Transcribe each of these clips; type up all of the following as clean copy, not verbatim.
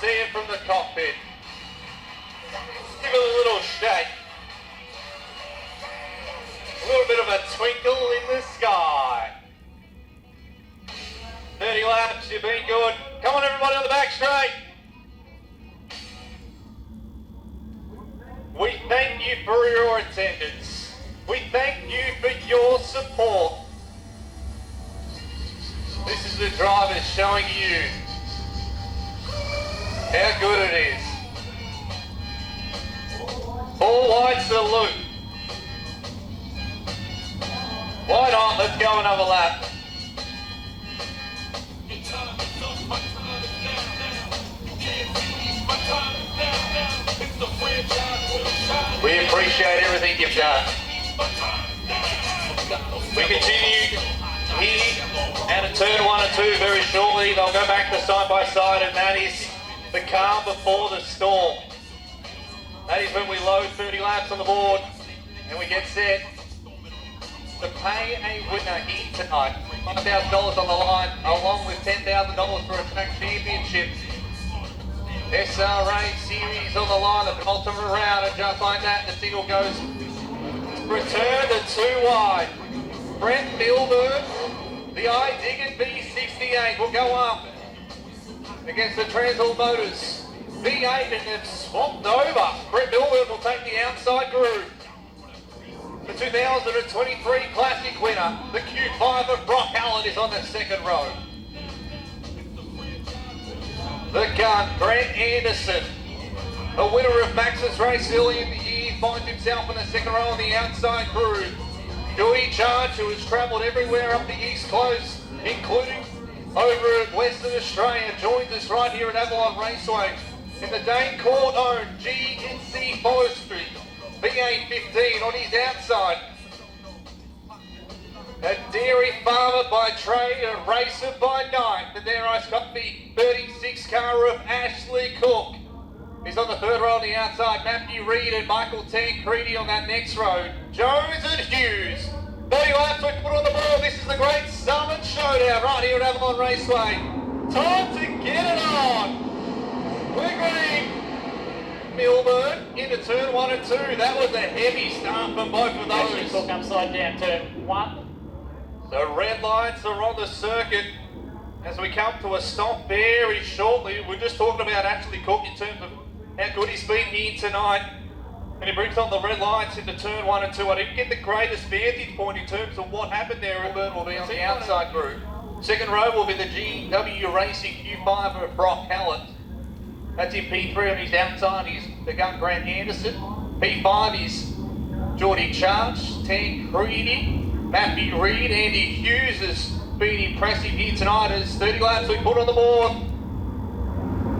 See it from the cockpit. Give it a little shake. A little bit of a twinkle in the sky. 30 laps, you've been good. Come on everybody on the back straight. We thank you for your attendance. We thank you for your support. This is the drivers showing you how good it is. All white salute. Why not? Let's go another lap. We appreciate everything you've done. We continue here out of turn 1 and 2 very shortly. They'll go back to side by side, and that is the calm before the storm. That is when we load 30 laps on the board and we get set to pay a winner here tonight. $5,000 on the line, along with $10,000 for a track championship. SRA series on the line, the penultimate round, and just like that, the single goes return to 2 wide. Brent Milburn, the iDiggin B68 will go up against the Transall Motors V8, and they've swapped over. Brett Milburn will take the outside groove. The 2023 Classic winner, the Q5 of Brock Hallet, is on the second row. The gun, Grant Anderson, a winner of Max's race early in the year, finds himself in the second row on the outside groove. Joey Charge, who has travelled everywhere up the East Coast, including over at Western Australia, joins us right here at Avalon Raceway in the Dane Court-owned GNC Forestry V8 15 on his outside. A dairy farmer by trade, a racer by night. The dare ice got the 36 car of Ashley Cook. He's on the third row on the outside. Matthew Reid and Michael Tancredi on that next row. Jones and Hughes. 30 laps we put on the board. This is the Great Southern Showdown right here at Avalon Raceway. Time to get it on. We're green. Milburn into turn 1 and 2. That was a heavy start from both of those. Cook upside down turn 1. So red lights are on the circuit as we come to a stop very shortly. We're just talking about Ashley Cook in terms of how good he's been here tonight. And he brings on the red lights into turn 1 and 2. I didn't get the greatest vantage point in terms of what happened there. Milburn will be on the outside group. Second row will be the GW Racing Q5 of Brock Hallet. That's in P3 on his outside. He's the gun Grant Anderson. P5 is Geordie Charge, Tancredi, Matthew Reid. Andy Hughes has been impressive here tonight as 30 laps we put on the board.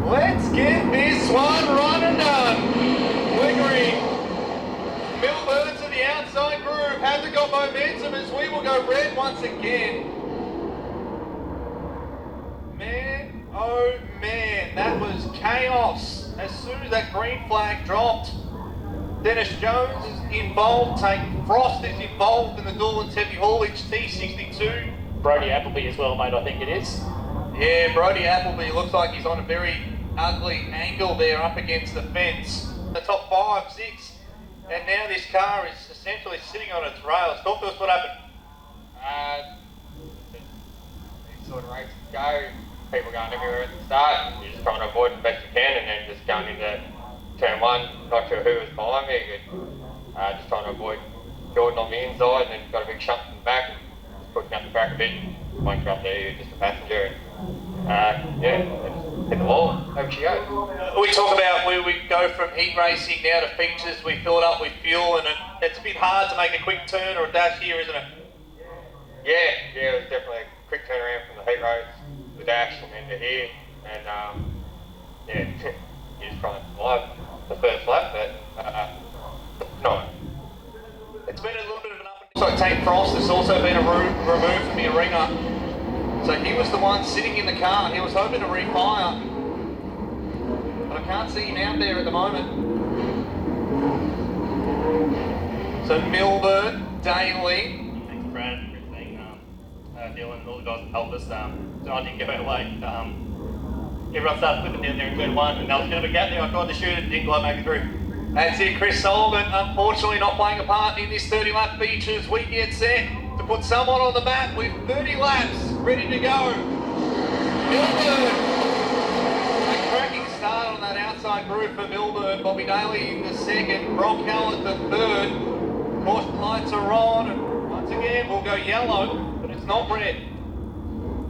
Let's get this one run and done. We're green. Milburn to the outside groove. Hasn't got momentum as we will go red once again. Man, oh man, that was chaos. As soon as that green flag dropped, Dennis Jones is involved, Frost is involved in the Doolan's Heavy Haulage T62. Brody Appleby as well, mate, I think it is. Yeah, Brody Appleby looks like he's on a very ugly angle there up against the fence. The top 5, 6. And now this car is essentially sitting on its rails. Talk to us what happened. These sort of races go, people going everywhere at the start. You're just trying to avoid the best you can, and then just going into turn 1, not sure who was behind me. Just trying to avoid Jordan on the inside, and then got a big shunt in the back, and just pushing up the back a bit. Once you're up there, you're just a passenger. And hit the wall, over she goes. We talk about where we go from heat racing now to features. We fill it up with fuel, and it's a bit hard to make a quick turn or a dash here, isn't it? Yeah, it was definitely a quick turnaround from the heat race, the dash, and then to here. And you just trying to survive the first lap, but Tate Frost has also been removed from the arena. So he was the one sitting in the car. He was hoping to refire. But I can't see him out there at the moment. So Milburn, Daly. Thanks, Brad, for everything. Dylan, all the guys that helped us. So I didn't give it away. Everyone started flipping down there in turn one, and there was a bit of a gap there. I tried to shoot it, didn't quite make it through. That's it, Chris Sullivan, unfortunately not playing a part in this 30-lap feature as we get set to put someone on the map with 30 laps ready to go. Milburn, a cracking start on that outside group for Milburn. Bobby Daly in the second, Brock Hallet the third. Caution lights are on, and once again we'll go yellow, but it's not red,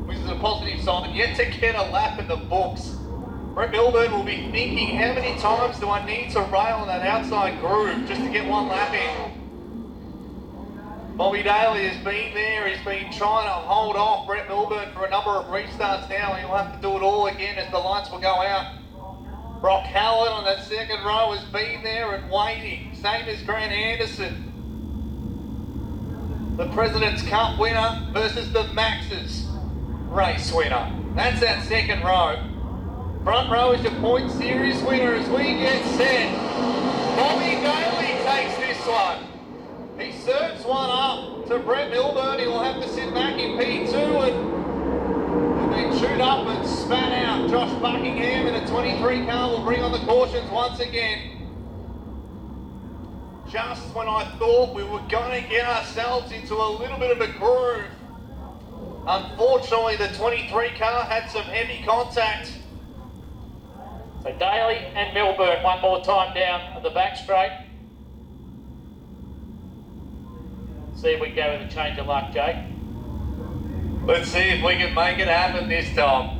which is a positive sign. Yet to get a lap in the books. Brett Milburn will be thinking, how many times do I need to rail on that outside groove just to get one lap in? Bobby Daly has been there, he's been trying to hold off Brett Milburn for a number of restarts now. He'll have to do it all again as the lights will go out. Brock Hallet on that second row has been there and waiting, same as Grant Anderson. The President's Cup winner versus the Max's race winner. That's that second row. Front row is your point series winner as we get set. Bobby Daly takes this one. He serves one up to Brett Milburn. He will have to sit back in P2 and then shoot up and spat out. Josh Buckingham in a 23 car will bring on the cautions once again. Just when I thought we were going to get ourselves into a little bit of a groove, unfortunately the 23 car had some heavy contact. So Daly and Milburn one more time down the back straight. See if we can go with a change of luck, Jake. Let's see if we can make it happen this time.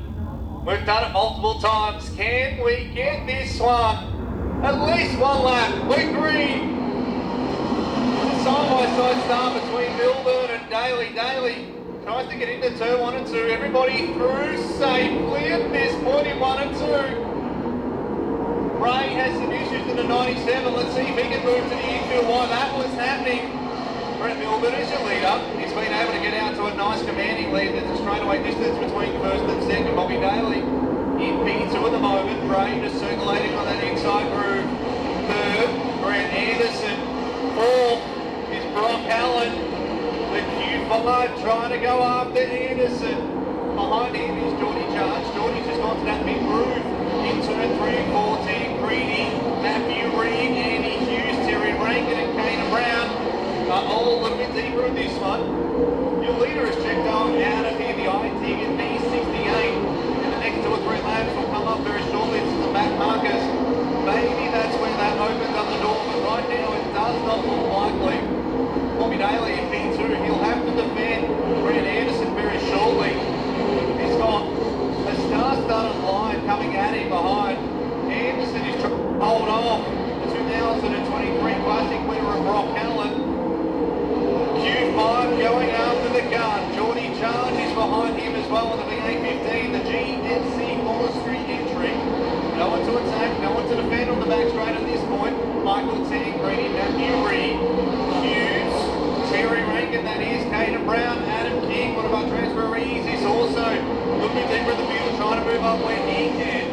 We've done it multiple times. Can we get this one? At least one lap. We're green. Side-by-side start between Milburn and Daly. Daly tries to get into turn 1 and 2. Everybody through safely at this point in 1 and 2. Ray has some issues in the 97. Let's see if he can move to the infield while that was happening. Brett Milburn is your leader. He's been able to get out to a nice commanding lead. There's a straightaway distance between first and second. Bobby Daly in P2 at the moment. Ray just circulating on that inside groove. Third, Grant Anderson. Fourth is Brock Hallet. The Q5 trying to go after Anderson. Behind him is Geordie Judge. Geordie's just gone to that big groove. In turn 3, 14, Greedy, Matthew Reed, Andy Hughes, Terry Rankin and Kana Brown are all a little bit deeper in this one. Your leader is checked out of here, the IT in B68. And the next 2 or 3 laps will come up very shortly to the back markers. Maybe that's when that opens up the door, but right now it does not look likely. Bobby Daly in P2, he'll have to defend Grant Anderson very shortly. He's got a star-studded line coming at him behind. Anderson is trying to hold off the 2023 Classic winner of Brock Hallet. Q5 going after the gun. Geordie Charge is behind him as well on the V815, the GNC Forestry entry. No one to attack, no one to defend on the back straight at this point. Michael T, Greedy, Matthew Reed, Hughes, Terry Rankin, that is, Caden Brown, Adam King, one of our transferees is also looking deeper in the field, trying to move up where he can.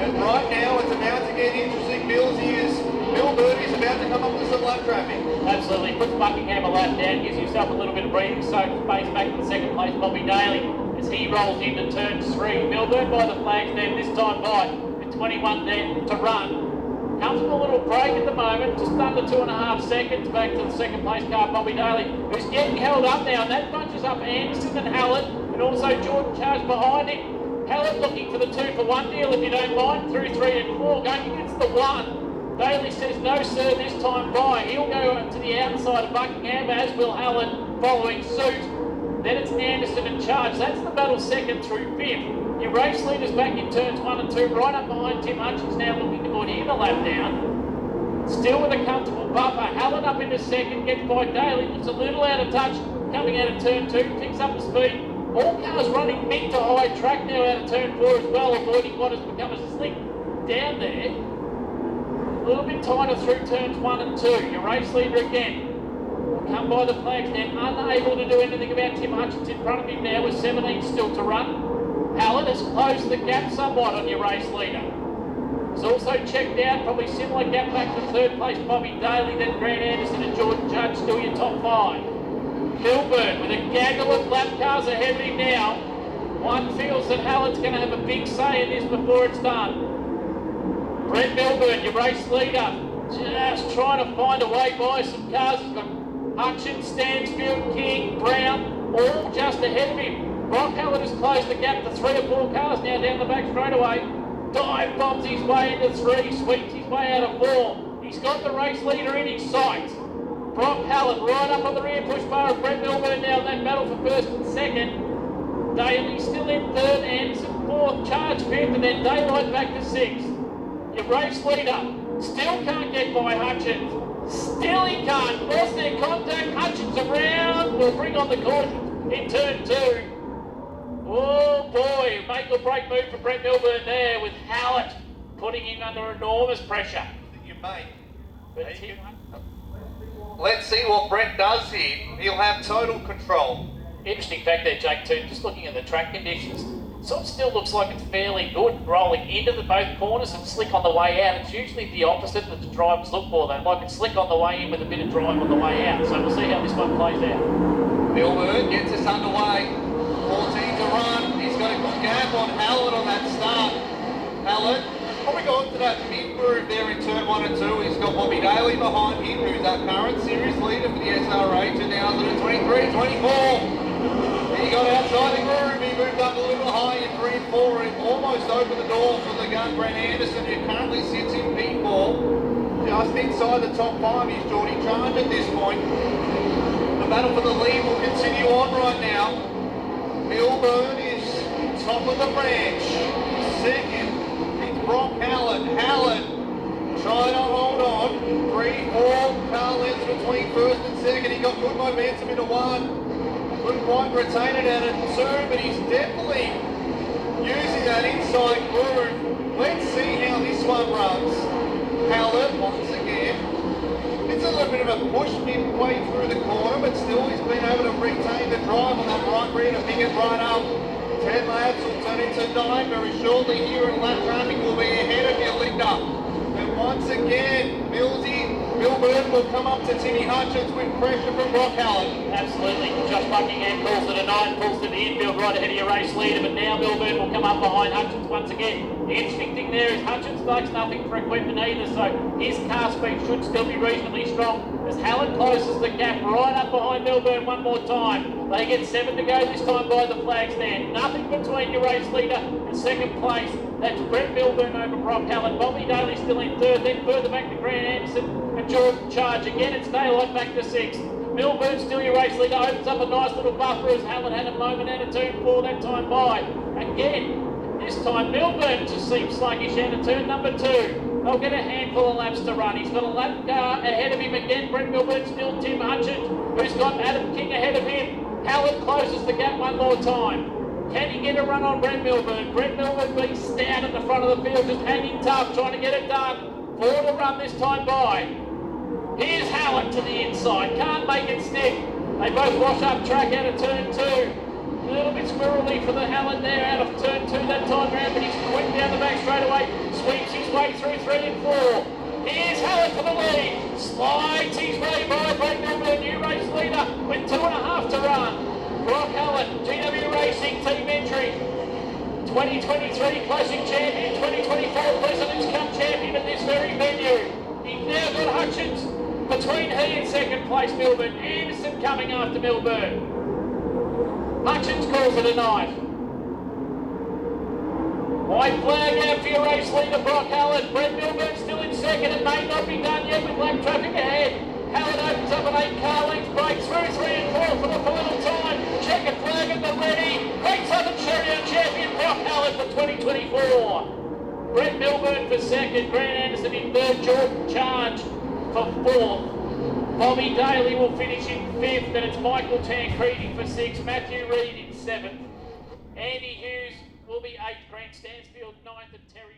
And right now it's about to get interesting. Milburn is about to come up with some lap traffic. Absolutely, puts Buckingham a lap down, gives himself a little bit of breathing space back in second place. Bobby Daly as he rolls into turn 3. Milburn by the flags then, this time by with 21 then to run. Comes with a little break at the moment, just under 2.5 seconds back to the second place car, Bobby Daly, who's getting held up now, and that bunches up Anderson and Hallet, and also Jordan Charge behind him. Hallet looking for the 2-for-1 deal, if you don't mind, through 3 and 4, going against the 1. Daly says no sir this time by. He'll go to the outside of Buckingham, as will Hallet following suit. Then it's Anderson and Charge. That's the battle second through 5th. Your race leaders back in turns 1 and 2, right up behind Tim Hutchins now looking to put him a lap down. Still with a comfortable buffer. Hallet up into second, gets by Daly, looks a little out of touch coming out of turn 2, picks up the speed. All cars running mid to high track now out of turn 4 as well, avoiding what has become a slick down there. A little bit tighter through turns 1 and 2. Your race leader again. come by the flags then, unable to do anything about Tim Hutchins in front of him now with 17 still to run. Hallet has closed the gap somewhat on your race leader. He's also checked out, probably similar gap back to third place Bobby Daly, then Grant Anderson and Jordan Judge still your top five. Milburn with a gaggle of lap cars ahead of him now. One feels that Hallett's going to have a big say in this before it's done. Brett Milburn, your race leader, just trying to find a way by some cars. He's got Hutchins, Stansfield, King, Brown, all just ahead of him. Brock Hallett has closed the gap to 3 or 4 cars now down the back straightaway. Dive bombs his way into 3, sweeps his way out of 4. He's got the race leader in his sights. Brock Hallett right up on the rear push bar of Brett Milburn now in that battle for first and second. Daly still in third, Anderson fourth, Charge fifth, and then Daylight back to 6th. Your race leader still can't get by Hutchins. Still he can't. Lost their contact. Hutchins around. Will bring on the caution in turn 2. Oh boy, make or break move for Brett Milburn there with Hallett putting him under enormous pressure. You mate. But let's see what Brett does here. He'll have total control. interesting fact there, Jake, too, just looking at the track conditions, sort of still looks like it's fairly good rolling into the both corners and slick on the way out. It's usually the opposite that the drivers look for. They like it slick on the way in with a bit of drive on the way out. So we'll see how this one plays out. Milburn gets us underway. 14 to run. He's got a good gap on Hallet on that start. Hallet probably got into that mid-groove there in turn 1 and 2. He's got Bobby Daly behind him, who's our current series leader for the SRH, and now at 23, 24. He got outside the groove, he moved up a little high in 3 and 4, and almost opened the door for the gun Grant Anderson, who currently sits in P4. Just inside the top 5 is Geordie Charge at this point. The battle for the lead will continue on right now. Milburn is top of the branch. Second, it's Brock Hallet. Hallet trying to hold on. 3, 4 car lengths between first and second. He got good momentum into 1. Couldn't quite retain it out of 2, but he's definitely using that inside groove. Let's see how this one runs. Hallet once again. It's a little bit of a push midway through the corner, but still he's been able to retain the drive on that right rear to pick it right up. 10 laps will turn into 9 very shortly here in lap traffic will be ahead of your leader. And once again, Milburn will come up to Timmy Hutchins with pressure from Brock Hallet. Absolutely. Josh Buckingham calls it a 9, pulls to the infield right ahead of your race leader, but now Milburn will come up behind Hutchins once again. The interesting thing there is Hutchins likes nothing for equipment either, so his car speed should still be reasonably strong as Hallet closes the gap right up behind Milburn one more time. They get 7 to go this time by the flag stand. Nothing between your race leader and second place. That's Brett Milburn over Brock Hallet. Bobby Daly still in third, then further back to Grant Anderson and Jordan Charge. Again, it's Daylight back to 6th. Milburn still your race leader, opens up a nice little buffer as Hallet had a moment out of turn 4 that time by. Again, this time Milburn just seems sluggish out of turn number 2. They'll get a handful of laps to run. He's got a lap car ahead of him again. Brett Milburn still Tim Hutchins, who's got Adam King ahead of him. Hallet closes the gap one more time. Can he get a run on Brett Milburn? Brett Milburn being stout at the front of the field, just hanging tough, trying to get it done. 4 to run this time by. Here's Hallet to the inside, can't make it stick. They both wash up track out of turn 2. A little bit squirrely for the Hallet there out of turn 2 that time round, but he's quick down the back straight away, sweeps his way through 3 and 4. Here's Hallet for the lead, slides his way by Brett Milburn, new race leader, with 2.5 to run. Brock Hallet, GW Racing team entry, 2023 Classic Champion, 2024 President's Cup Champion at this very venue. He's now got Hutchins between he and second place Milburn. Anderson coming after Milburn. Hutchins calls it a night. White flag out for your race leader Brock Hallet. Brett Milburn still in second. It may not be done yet with lap traffic ahead. Hallet opens up an 8-car length break through 3 and 4 for the final time. Checker flag at the ready. Great Southern Showdown champion Brock Hallet for 2024. Brett Milburn for second. Grant Anderson in third. Jordan Charge for fourth. Bobby Daly will finish in 5th, and it's Michael Tancredi for 6th. Matthew Reid in 7th. Andy Hughes will be 8th. Grant Stansfield 9th, and Terry